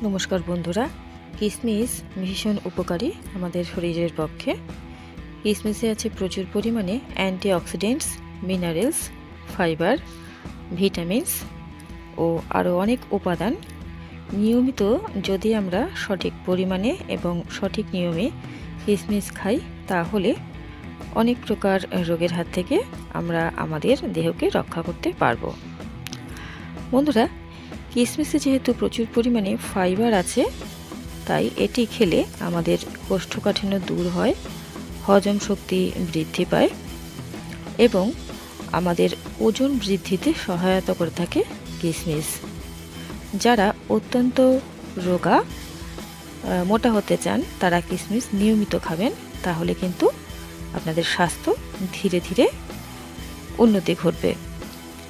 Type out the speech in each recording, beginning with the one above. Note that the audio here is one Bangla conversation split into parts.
নমস্কার বন্ধুরা, কিশমিশ ভীষণ উপকারী আমাদের শরীরের পক্ষে। কিশমিশে আছে প্রচুর পরিমাণে অ্যান্টিঅক্সিডেন্টস, মিনারেলস, ফাইবার, ভিটামিনস ও আরও অনেক উপাদান। নিয়মিত যদি আমরা সঠিক পরিমাণে এবং সঠিক নিয়মে কিশমিশ খাই, তাহলে অনেক প্রকার রোগের হাত থেকে আমরা আমাদের দেহকে রক্ষা করতে পারবো। বন্ধুরা, কিশমিশে যেহেতু প্রচুর পরিমাণে ফাইবার আছে, তাই এটি খেলে আমাদের কোষ্ঠকাঠিন্য দূর হয়, হজম শক্তি বৃদ্ধি পায় এবং আমাদের ওজন বৃদ্ধিতে সহায়তা করে থাকে কিশমিশ। যারা অত্যন্ত রোগা, মোটা হতে চান, তারা কিশমিশ নিয়মিত খাবেন, তাহলে কিন্তু আপনাদের স্বাস্থ্য ধীরে ধীরে উন্নতি ঘটবে।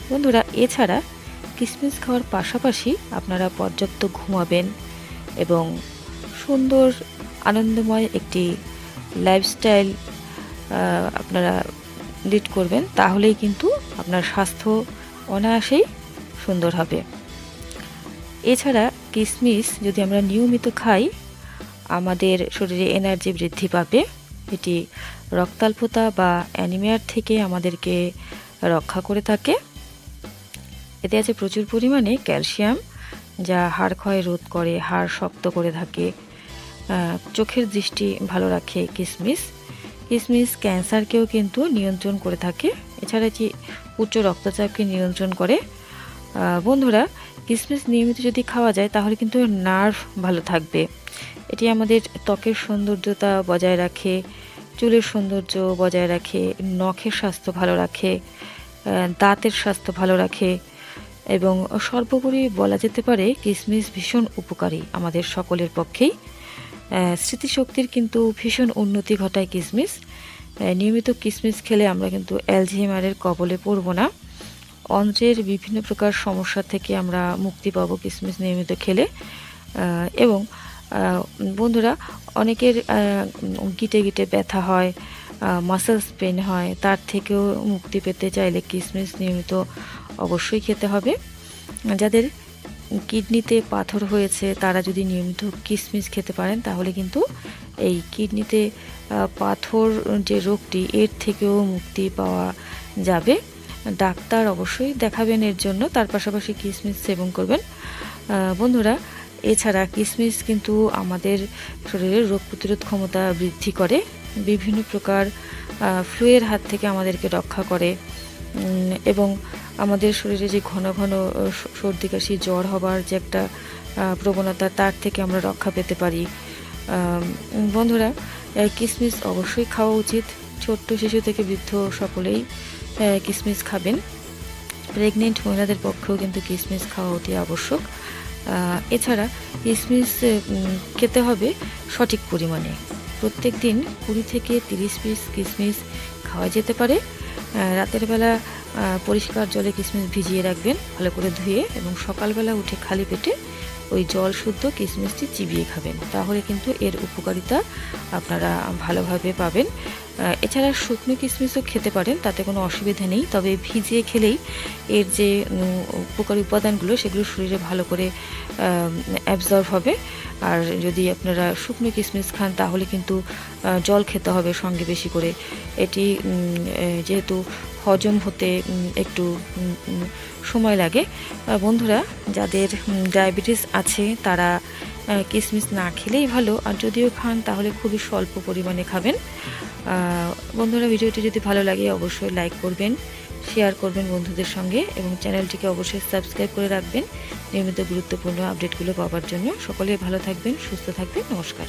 বন্ধুরা, এছাড়া কিশমিশ খাওয়ার পাশাপাশি আপনারা পর্যাপ্ত ঘুমাবেন এবং সুন্দর আনন্দময় একটি লাইফস্টাইল আপনারা লিড করবেন, তাহলেই কিন্তু আপনার স্বাস্থ্য অনায়াসেই সুন্দর হবে। এছাড়া কিশমিশ যদি আমরা নিয়মিত খাই, আমাদের শরীরে এনার্জি বৃদ্ধি পাবে। এটি রক্তাল্পতা বা অ্যানিমিয়ার থেকে আমাদেরকে রক্ষা করে থাকে। এতে আছে প্রচুর পরিমাণে ক্যালসিয়াম, যা হাড় ক্ষয় রোধ করে, হাড় শক্ত করে থাকে, চোখের দৃষ্টি ভালো রাখে কিশমিশ। কিশমিশ ক্যান্সারকেও কিন্তু নিয়ন্ত্রণ করে থাকে। এছাড়া এটি উচ্চ রক্তচাপকে নিয়ন্ত্রণ করে। বন্ধুরা, কিশমিশ নিয়মিত যদি খাওয়া যায়, তাহলে কিন্তু নার্ভ ভালো থাকবে। এটি আমাদের ত্বকের সৌন্দর্যতা বজায় রাখে, চুলের সৌন্দর্য বজায় রাখে, নখের স্বাস্থ্য ভালো রাখে, দাঁতের স্বাস্থ্য ভালো রাখে এবং সর্বোপরি বলা যেতে পারে কিশমিশ ভীষণ উপকারী আমাদের সকলের পক্ষেই। স্মৃতিশক্তির কিন্তু ভীষণ উন্নতি ঘটায় কিশমিশ। নিয়মিত কিশমিশ খেলে আমরা কিন্তু অ্যালঝেইমারের কবলে পড়ব না। অন্ত্রের বিভিন্ন প্রকার সমস্যা থেকে আমরা মুক্তি পাবো কিশমিশ নিয়মিত খেলে। এবং বন্ধুরা, অনেকের গিটে গিটে ব্যথা হয়, মাসেলস পেন হয়, তার থেকেও মুক্তি পেতে চাইলে কিশমিশ নিয়মিত অবশ্যই খেতে হবে। যাদের কিডনিতে পাথর হয়েছে, তারা যদি নিয়মিত কিশমিশ খেতে পারেন, তাহলে কিন্তু এই কিডনিতে পাথর যে রোগটি, এর থেকেও মুক্তি পাওয়া যাবে। ডাক্তার অবশ্যই দেখাবেন এর জন্য, তার পাশাপাশি কিশমিশ সেবন করবেন। বন্ধুরা, এছাড়া কিশমিশ কিন্তু আমাদের শরীরের রোগ প্রতিরোধ ক্ষমতা বৃদ্ধি করে, বিভিন্ন প্রকার ফ্লুয়ের হাত থেকে আমাদেরকে রক্ষা করে এবং আমাদের শরীরে যে ঘন ঘন সর্দি কাশি জ্বর হবার যে একটা প্রবণতা, তার থেকে আমরা রক্ষা পেতে পারি। বন্ধুরা, কিশমিশ অবশ্যই খাওয়া উচিত। ছোট্ট শিশু থেকে বৃদ্ধ সকলেই কিশমিশ খাবেন। প্রেগনেন্ট মহিলাদের পক্ষেও কিন্তু কিশমিশ খাওয়া অতি আবশ্যক। এছাড়া কিশমিশ খেতে হবে সঠিক পরিমাণে। প্রত্যেক দিন 20 থেকে 30 পিস কিশমিশ খাওয়া যেতে পারে। রাতের বেলা পরিষ্কার জলে কিশমিশ ভিজিয়ে রাখবেন, ভালো করে ধুয়ে, এবং সকালবেলা উঠে খালি পেটে ওই জল শুদ্ধ কিশমিশটি চিবিয়ে খাবেন, তাহলে কিন্তু এর উপকারিতা আপনারা ভালোভাবে পাবেন। এছাড়া শুকনো কিশমিশও খেতে পারেন, তাতে কোনো অসুবিধা নেই, তবে ভিজিয়ে খেলেই এর যে উপকারী উপাদানগুলো, সেগুলো শরীরে ভালো করে অ্যাবজর্ব হবে। আর যদি আপনারা শুকনো কিশমিশ খান, তাহলে কিন্তু জল খেতে হবে সঙ্গে বেশি করে। এটি যেহেতু হজম হতে একটু সময় লাগে। বন্ধুরা, যাদের ডায়াবেটিস আছে, তারা কিশমিশ না খেলেই ভালো, আর যদিও খান তাহলে খুবই স্বল্প পরিমাণে খাবেন। বন্ধুরা, ভিডিওটি যদি ভালো লাগে অবশ্যই লাইক করবেন, শেয়ার করবেন বন্ধুদের সঙ্গে এবং চ্যানেলটিকে অবশ্যই সাবস্ক্রাইব করে রাখবেন নিয়মিত গুরুত্বপূর্ণ আপডেটগুলো পাওয়ার জন্য। সকলে ভালো থাকবেন, সুস্থ থাকবেন। নমস্কার।